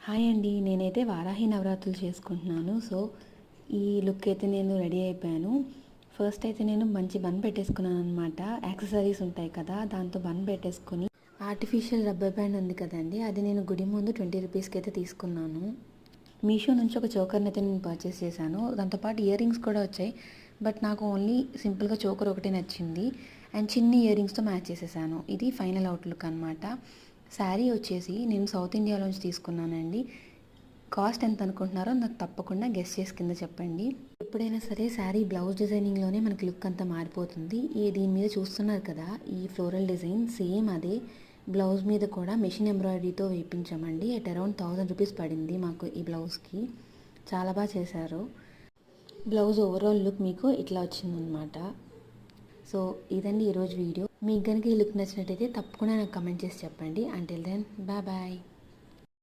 Hi అండి, నేనైతే వారాహి నవరాత్రులు చేసుకుంటున్నాను. సో ఈ లుక్ అయితే నేను రెడీ అయిపోయాను. ఫస్ట్ అయితే నేను మంచి బన్ పెట్టేసుకున్నాను అనమాట. యాక్సెసరీస్ ఉంటాయి కదా, దాంతో బన్ పెట్టేసుకుని ఆర్టిఫిషియల్ రబ్బర్ బ్యాండ్ ఉంది కదండి, అది నేను గుడి ముందు 20 రూపీస్కి అయితే తీసుకున్నాను. మీషో నుంచి ఒక చోకర్ని అయితే నేను పర్చేస్ చేశాను. దాంతోపాటు ఇయర్ రింగ్స్ కూడా వచ్చాయి, బట్ నాకు ఓన్లీ సింపుల్గా చోకర్ ఒకటే నచ్చింది అండ్ చిన్ని ఇయర్ రింగ్స్తో మ్యాచ్ చేసేసాను. ఇది ఫైనల్ అవుట్లుక్ అనమాట. శారీ వచ్చేసి నేను సౌత్ ఇండియాలోంచి తీసుకున్నానండి. కాస్ట్ ఎంత అనుకుంటున్నారో నాకు తప్పకుండా గెస్ చేసి కింద చెప్పండి. ఎప్పుడైనా సరే శారీ బ్లౌజ్ డిజైనింగ్లోనే మనకి లుక్ అంతా మారిపోతుంది. దీని మీద చూస్తున్నారు కదా, ఈ ఫ్లోరల్ డిజైన్ సేమ్ అదే బ్లౌజ్ మీద కూడా మెషిన్ ఎంబ్రాయిడరీతో వేయించామండి. అరౌండ్ 1000 రూపీస్ పడింది మాకు ఈ బ్లౌజ్కి. చాలా బాగా చేశారు. బ్లౌజ్ ఓవరాల్ లుక్ మీకు ఇట్లా వచ్చిందనమాట. సో ఇదండి ఈరోజు వీడియో. మీకు కనుక ఈ లుక్ నచ్చినట్టయితే తప్పకుండా నాకు కమెంట్ చేసి చెప్పండి. Until then bye.